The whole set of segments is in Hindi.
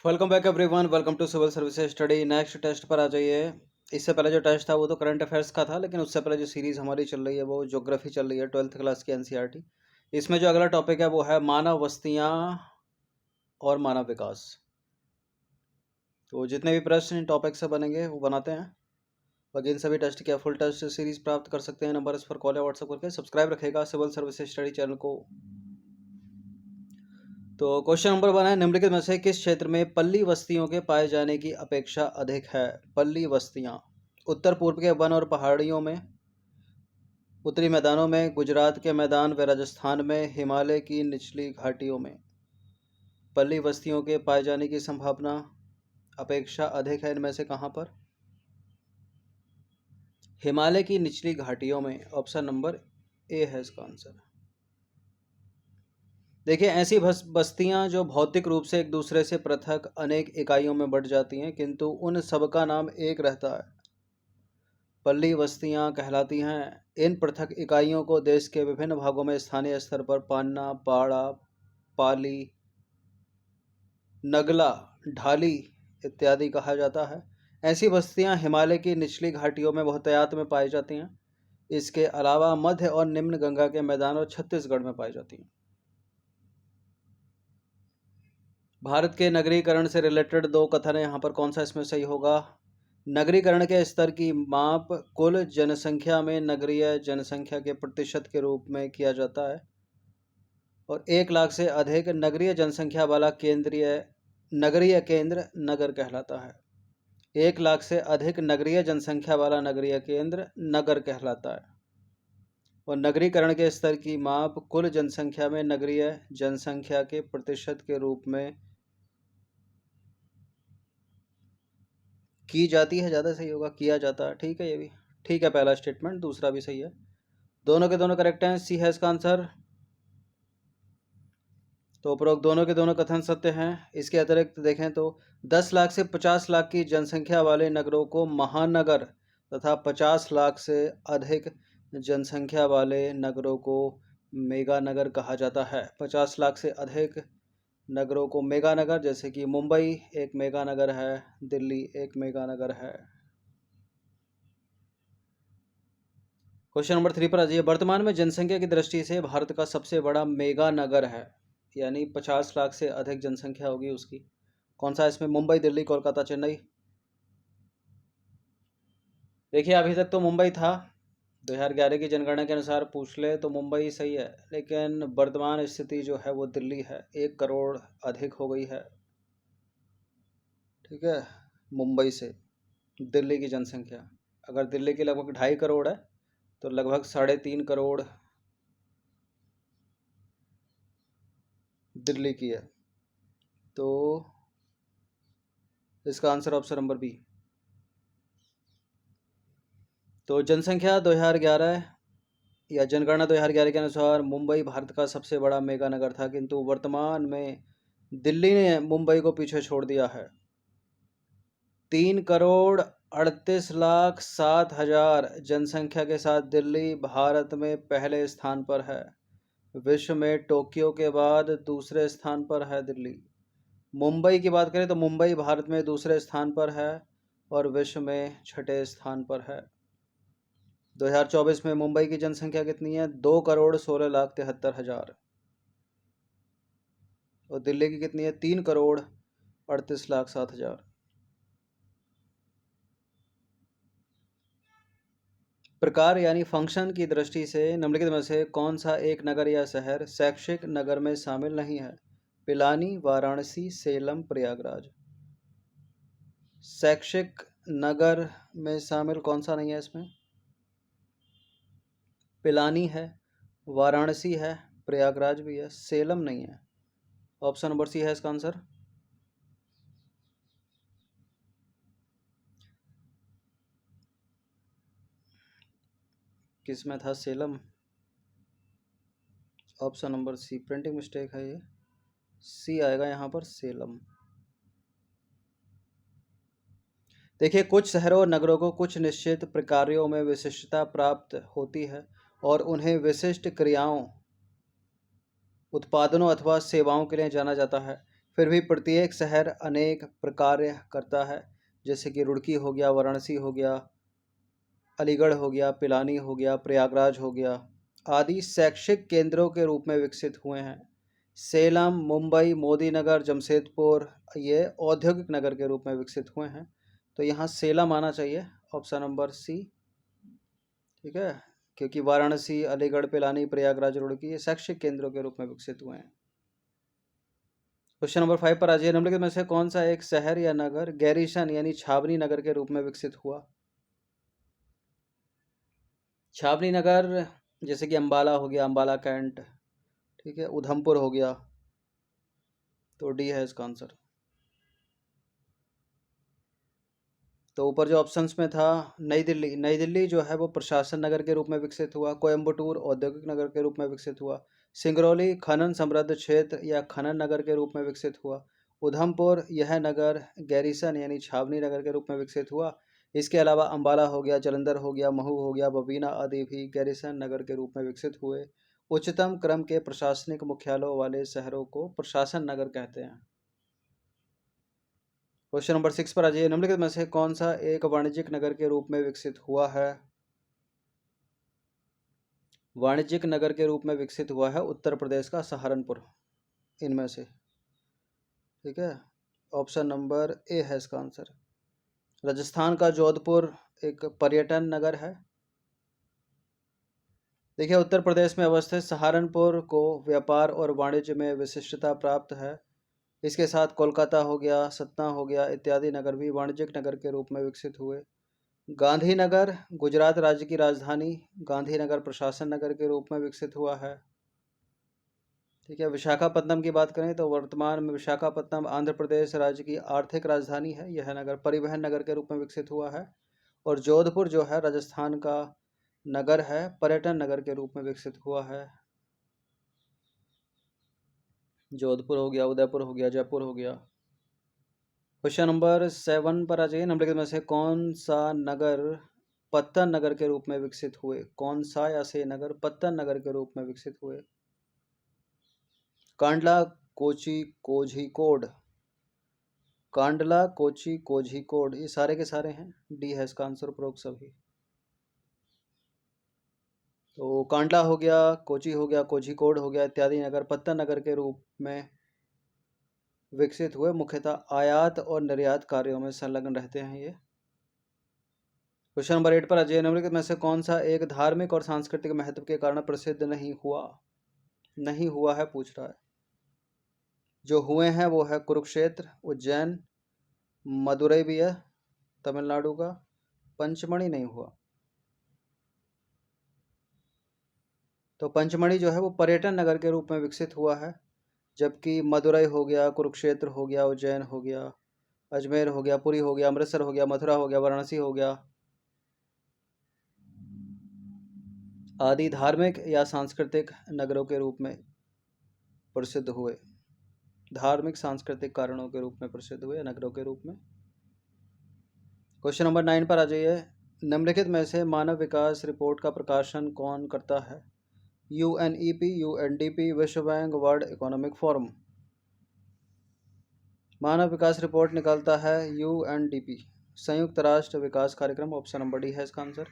Welcome back everyone, welcome to civil services study. Next test पर आ जाइए। इससे पहले जो टेस्ट था वो तो करंट अफेयर्स का था, लेकिन उससे पहले जो सीरीज़ हमारी चल रही है वो ज्योग्राफी चल रही है, 12th क्लास की एनसीईआरटी। इसमें जो अगला टॉपिक है वो है मानव बस्तियाँ और मानव विकास। तो जितने भी प्रश्न इन टॉपिक से बनेंगे वो बनाते हैं। बाकी इन सभी टेस्ट की फुल टेस्ट सीरीज प्राप्त कर सकते हैं नंबर इस पर कॉल या व्हाट्सअप करके। सब्सक्राइब रखेगा सिविल सर्विसेज स्टडी चैनल को। तो क्वेश्चन नंबर 1 है, निम्नलिखित में से किस क्षेत्र में पल्ली बस्तियों के पाए जाने की अपेक्षा अधिक है? पल्ली बस्तियां उत्तर पूर्व के वन और पहाड़ियों में, उत्तरी मैदानों में, गुजरात के मैदान व राजस्थान में, हिमालय की निचली घाटियों में। पल्ली बस्तियों के पाए जाने की संभावना अपेक्षा अधिक है इनमें से कहाँ पर? हिमालय की निचली घाटियों में। ऑप्शन नंबर ए है इसका आंसर। देखिए, ऐसी बस्तियां जो भौतिक रूप से एक दूसरे से पृथक अनेक इकाइयों में बंट जाती हैं, किंतु उन सबका नाम एक रहता है, पल्ली बस्तियां कहलाती हैं। इन पृथक इकाइयों को देश के विभिन्न भागों में स्थानीय स्तर पर पान्ना, पाड़ा, पाली, नगला, ढाली इत्यादि कहा जाता है। ऐसी बस्तियां हिमालय की निचली घाटियों में बहुतायत में पाई जाती हैं। इसके अलावा मध्य और निम्न गंगा के मैदान और छत्तीसगढ़ में पाई जाती हैं। भारत के नगरीकरण से रिलेटेड दो कथन है यहाँ पर, कौन सा इसमें सही होगा? नगरीकरण के स्तर की माप कुल जनसंख्या में नगरीय जनसंख्या के प्रतिशत के रूप में किया जाता है, और 1 लाख से अधिक नगरीय जनसंख्या वाला नगरीय केंद्र नगर कहलाता है। 1 लाख से अधिक नगरीय जनसंख्या वाला नगरीय केंद्र नगर कहलाता है। और नगरीकरण के स्तर की माप कुल जनसंख्या में नगरीय जनसंख्या के प्रतिशत के रूप में की जाती है। ज़्यादा सही होगा, किया जाता है। ठीक है, ये भी ठीक है। पहला स्टेटमेंट, दूसरा भी सही है। दोनों के दोनों करेक्ट हैं। सी है इसका आंसर। तो उपरोक्त दोनों के दोनों कथन सत्य हैं। इसके अतिरिक्त देखें तो 10 लाख से 50 लाख की जनसंख्या वाले नगरों को महानगर तथा 50 लाख से अधिक जनसंख्या वाले नगरों को मेगा नगर कहा जाता है। 50 लाख से अधिक नगरों को मेगा नगर, जैसे कि मुंबई एक मेगा नगर है, दिल्ली एक मेगा नगर है। क्वेश्चन नंबर 3 पर आ जाइए। वर्तमान में जनसंख्या की दृष्टि से भारत का सबसे बड़ा मेगा नगर है, यानी 50 लाख से अधिक जनसंख्या होगी उसकी, कौन सा? इसमें मुंबई, दिल्ली, कोलकाता, चेन्नई। देखिए, अभी तक तो मुंबई था। 2011 की जनगणना के अनुसार पूछ ले तो मुंबई सही है, लेकिन वर्तमान स्थिति जो है वो दिल्ली है। 1 करोड़ अधिक हो गई है, ठीक है, मुंबई से दिल्ली की जनसंख्या। अगर दिल्ली की लगभग 2.5 करोड़ है तो लगभग 3.5 करोड़ दिल्ली की है। तो इसका आंसर ऑप्शन नंबर बी। तो जनसंख्या 2011 या जनगणना 2011 के अनुसार मुंबई भारत का सबसे बड़ा मेगा नगर था, किंतु वर्तमान में दिल्ली ने मुंबई को पीछे छोड़ दिया है। 3,38,07,000 जनसंख्या के साथ दिल्ली भारत में पहले स्थान पर है। विश्व में टोक्यो के बाद दूसरे स्थान पर है दिल्ली। मुंबई की बात करें तो मुंबई भारत में दूसरे स्थान पर है और विश्व में छठे स्थान पर है। 2024 में मुंबई की जनसंख्या कितनी है? 2,16,73,000। और दिल्ली की कितनी है? 3,38,07,000। प्रकार यानी फंक्शन की दृष्टि से निम्नलिखित में से कौन सा एक नगर या शहर शैक्षिक नगर में शामिल नहीं है? पिलानी, वाराणसी, सेलम, प्रयागराज। शैक्षिक नगर में शामिल कौन सा नहीं है इसमें? पिलानी है, वाराणसी है, प्रयागराज भी है, सेलम नहीं है। ऑप्शन नंबर सी है इसका आंसर। किस में था? Salem. Option number C, printing mistake है ये, सी आएगा यहाँ पर, सेलम। देखिए, कुछ शहरों और नगरों को कुछ निश्चित प्रकारों में विशिष्टता प्राप्त होती है और उन्हें विशिष्ट क्रियाओं, उत्पादनों अथवा सेवाओं के लिए जाना जाता है। फिर भी प्रत्येक शहर अनेक प्रकार्य करता है, जैसे कि रुड़की हो गया, वाराणसी हो गया, अलीगढ़ हो गया, पिलानी हो गया, प्रयागराज हो गया आदि शैक्षिक केंद्रों के रूप में विकसित हुए हैं। सेलम, मुंबई, मोदी नगर, जमशेदपुर ये औद्योगिक नगर के रूप में विकसित हुए हैं। तो यहाँ सेलम आना चाहिए, ऑप्शन नंबर सी। ठीक है, क्योंकि वाराणसी, अलीगढ़, पिलानी, प्रयागराज, रुड़की ये शैक्षिक केंद्रों के रूप में विकसित हुए हैं। क्वेश्चन नंबर 5 पर आ जाइए। निम्नलिखित में से कौन सा एक शहर या नगर गैरीसन यानी छावनी नगर के रूप में विकसित हुआ? छावनी नगर जैसे कि अंबाला हो गया, अंबाला कैंट, ठीक है, उधमपुर हो गया, तो डी है इसका आंसर। तो ऊपर जो ऑप्शंस में था, नई दिल्ली, नई दिल्ली जो है वो प्रशासन नगर के रूप में विकसित हुआ। कोयम्बटूर औद्योगिक नगर के रूप में विकसित हुआ। सिंगरौली खनन समृद्ध क्षेत्र या खनन नगर के रूप में विकसित हुआ। उधमपुर यह नगर गैरीसन यानी छावनी नगर के रूप में विकसित हुआ। इसके अलावा अंबाला हो गया, जालंधर हो गया, महू हो गया, बबीना आदि भी गैरीसन नगर के रूप में विकसित हुए। उच्चतम क्रम के प्रशासनिक मुख्यालयों वाले शहरों को प्रशासन नगर कहते हैं। क्वेश्चन नंबर 6 पर आ जाइए। निम्नलिखित में से कौन सा एक वाणिज्यिक नगर के रूप में विकसित हुआ है? वाणिज्यिक नगर के रूप में विकसित हुआ है उत्तर प्रदेश का सहारनपुर, इनमें से। ठीक है, ऑप्शन नंबर ए है इसका आंसर। राजस्थान का जोधपुर एक पर्यटन नगर है। देखिए, उत्तर प्रदेश में अवस्थित सहारनपुर को व्यापार और वाणिज्य में विशिष्टता प्राप्त है। इसके साथ कोलकाता हो गया, सतना हो गया इत्यादि नगर भी वाणिज्यिक नगर के रूप में विकसित हुए। गांधीनगर गुजरात राज्य की राजधानी गांधीनगर प्रशासन नगर के रूप में विकसित हुआ है। ठीक है, विशाखापत्तनम की बात करें तो वर्तमान में विशाखापत्तनम आंध्र प्रदेश राज्य की आर्थिक राजधानी है। यह नगर परिवहन नगर के रूप में विकसित हुआ है। और जोधपुर जो है राजस्थान का नगर है, पर्यटन नगर के रूप में विकसित हुआ है। जोधपुर हो गया, उदयपुर हो गया, जयपुर हो गया। क्वेश्चन नंबर 7 पर आ जाइए। निम्नलिखित में से कौन सा नगर पत्तन नगर के रूप में विकसित हुए? कौन सा या से नगर पत्तन नगर के रूप में विकसित हुए? कांडला, कोची, कोझिकोड, कांडला, कोची, कोझिकोड ये सारे के सारे हैं। डी है इसका आंसर, उपरोक्त सभी। तो कांडला हो गया, कोची हो गया, कोझिकोड हो गया इत्यादि नगर पत्तन नगर के रूप में विकसित हुए। मुख्यतः आयात और निर्यात कार्यों में संलग्न रहते हैं ये। क्वेश्चन नंबर 8 पर अजय, निम्नलिखित में से कौन सा एक धार्मिक और सांस्कृतिक महत्व के कारण प्रसिद्ध नहीं हुआ है पूछ रहा है। जो हुए हैं वो है कुरुक्षेत्र, उज्जैन, मदुरई भी है तमिलनाडु का, पंचमढ़ी नहीं हुआ। तो पंचमढ़ी जो है वो पर्यटन नगर के रूप में विकसित हुआ है, जबकि मदुरई हो गया, कुरुक्षेत्र हो गया, उज्जैन हो गया, अजमेर हो गया, पुरी हो गया, अमृतसर हो गया, मथुरा हो गया, वाराणसी हो गया आदि धार्मिक या सांस्कृतिक नगरों के रूप में प्रसिद्ध हुए। धार्मिक सांस्कृतिक कारणों के रूप में प्रसिद्ध हुए नगरों के रूप में। क्वेश्चन नंबर 9 पर आ जाइए। निम्नलिखित में से मानव विकास रिपोर्ट का प्रकाशन कौन करता है? यूएनईपी, यूएनडीपी, विश्व बैंक, वर्ल्ड इकोनॉमिक फोरम। मानव विकास रिपोर्ट निकालता है यूएनडीपी, संयुक्त राष्ट्र विकास कार्यक्रम, ऑप्शन नंबर डी है इसका आंसर।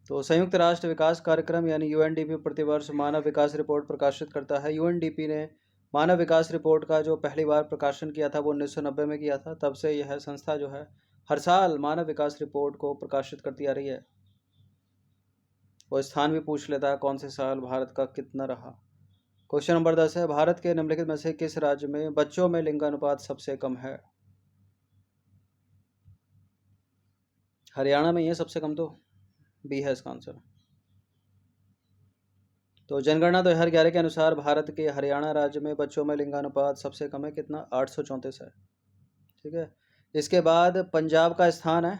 तो संयुक्त राष्ट्र विकास कार्यक्रम यानी यूएनडीपी प्रतिवर्ष मानव विकास रिपोर्ट प्रकाशित करता है। यूएनडीपी ने मानव विकास रिपोर्ट का जो पहली बार प्रकाशन किया था वो 1990 में किया था। तब से यह संस्था जो है हर साल मानव विकास रिपोर्ट को प्रकाशित करती आ रही है। वो स्थान भी पूछ लेता है कौन से साल भारत का कितना रहा। क्वेश्चन नंबर 10 है, भारत के निम्नलिखित में से किस राज्य में बच्चों में लिंगानुपात सबसे कम है? हरियाणा में ही है सबसे कम, तो बी है इसका आंसर। तो जनगणना 2011 के अनुसार भारत के हरियाणा राज्य में बच्चों में लिंगानुपात सबसे कम है, कितना? 834 है। ठीक है, इसके बाद पंजाब का स्थान है,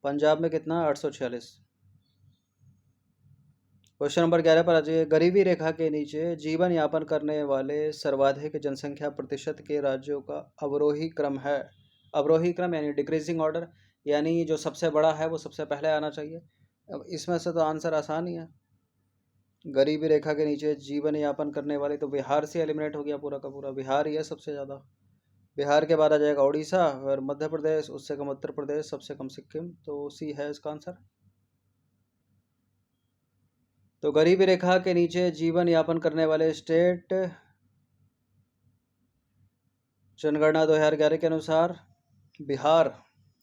पंजाब में कितना? 846। क्वेश्चन नंबर 11 पर आ जाइए। गरीबी रेखा के नीचे जीवन यापन करने वाले सर्वाधिक जनसंख्या प्रतिशत के राज्यों का अवरोही क्रम है। अवरोही क्रम यानी डिक्रीजिंग ऑर्डर, यानी जो सबसे बड़ा है वो सबसे पहले आना चाहिए। अब इसमें से तो आंसर आसान ही है। गरीबी रेखा के नीचे जीवन यापन करने वाले, तो बिहार से एलिमिनेट हो गया पूरा का पूरा, बिहार ही है सबसे ज़्यादा। बिहार के बाद आ जाएगा उड़ीसा, और मध्य प्रदेश, उससे कम उत्तर प्रदेश, सबसे कम सिक्किम, तो सी है इसका आंसर। तो गरीबी रेखा के नीचे जीवन यापन करने वाले स्टेट, जनगणना 2011 के अनुसार बिहार,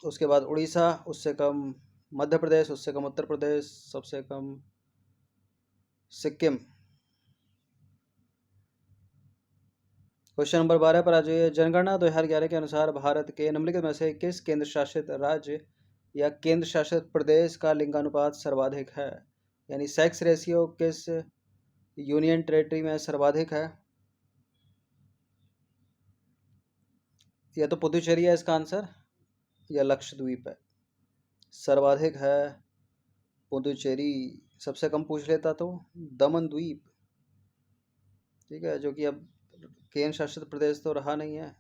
उसके बाद उड़ीसा, उससे कम मध्य प्रदेश, उससे कम उत्तर प्रदेश, सबसे कम सिक्किम। क्वेश्चन नंबर 12 पर आ जाइए। जनगणना 2011 के अनुसार भारत के निम्नलिखित में से किस केंद्र शासित राज्य या केंद्र शासित प्रदेश का लिंगानुपात सर्वाधिक है? यानी सेक्स रेशियो किस यूनियन टेरेटरी में सर्वाधिक है? या तो पुदुचेरी है इसका आंसर, या लक्षद्वीप है। सर्वाधिक है पुदुचेरी। सबसे कम पूछ लेता तो दमन द्वीप, ठीक है, जो कि अब केंद्र शासित प्रदेश तो रहा नहीं है,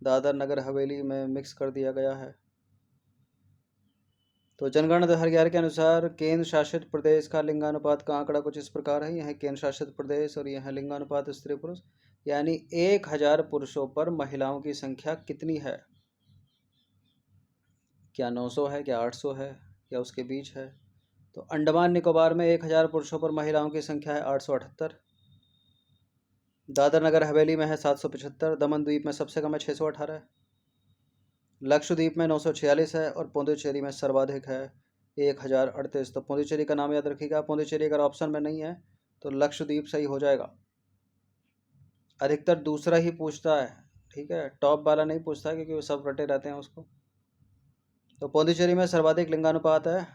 दादर नगर हवेली में मिक्स कर दिया गया है। तो जनगणना 2011 के अनुसार केंद्र शासित प्रदेश का लिंगानुपात का आंकड़ा कुछ इस प्रकार है। यह है केंद्र शासित प्रदेश और यह है लिंगानुपात स्त्री पुरुष, यानी 1000 पुरुषों पर महिलाओं की संख्या कितनी है? क्या 900 है, क्या 800 है, या उसके बीच है? तो अंडमान निकोबार में 1000 पुरुषों पर महिलाओं की संख्या है 878, दादर नगर हवेली में है 775, दमन द्वीप में सबसे कम है 618, लक्षद्वीप में 946 है, और पुडुचेरी में सर्वाधिक है 1038। तो पुडुचेरी का नाम याद रखिएगा। पुडुचेरी अगर ऑप्शन में नहीं है तो लक्षद्वीप सही हो जाएगा। अधिकतर दूसरा ही पूछता है, ठीक है, टॉप वाला नहीं पूछता है, क्योंकि वो सब रटे रहते हैं उसको। तो पुडुचेरी में सर्वाधिक लिंगानुपात है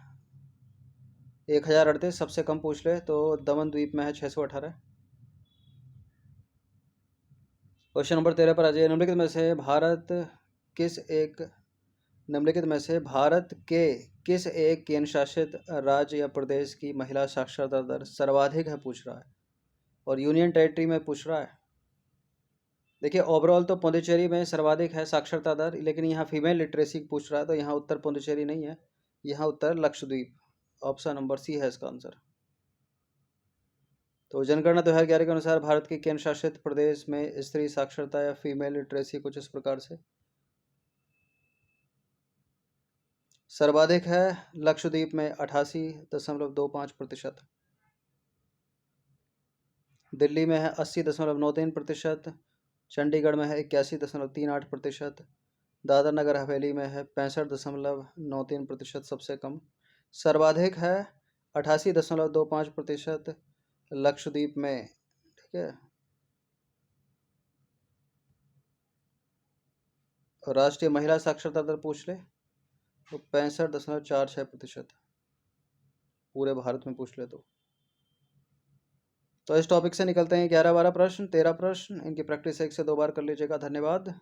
1038, सबसे कम पूछ ले तो दमन द्वीप में है 618। क्वेश्चन नंबर 13 पर आ जाइए। निम्नलिखित में से भारत के किस एक केंद्र शासित राज्य या प्रदेश की महिला साक्षरता दर सर्वाधिक है पूछ रहा है, और यूनियन टेरिटरी में पूछ रहा है। देखिए ओवरऑल तो पुडुचेरी में सर्वाधिक है साक्षरता दर, लेकिन यहाँ फीमेल लिटरेसी पूछ रहा है, तो यहाँ उत्तर पुडुचेरी नहीं है, यहाँ उत्तर लक्षद्वीप। ऑप्शन नंबर सी है इसका आंसर। तो जनगणना 2011 के अनुसार भारत के केंद्र शासित प्रदेश में स्त्री साक्षरता या फीमेल लिटरेसी कुछ इस प्रकार से। सर्वाधिक है लक्षद्वीप में 88.25%, दिल्ली में है 80.93%, चंडीगढ़ में है 81.38%, दादर नगर हवेली में है 65.93%, सबसे कम। सर्वाधिक है 88.25% लक्षद्वीप में, ठीक है। और राष्ट्रीय महिला साक्षरता दर पूछ ले तो 65.46%, पूरे भारत में पूछ ले तो इस टॉपिक से निकलते हैं 11-12 प्रश्न, 13 प्रश्न। इनकी प्रैक्टिस 1 से 2 बार कर लीजिएगा। धन्यवाद।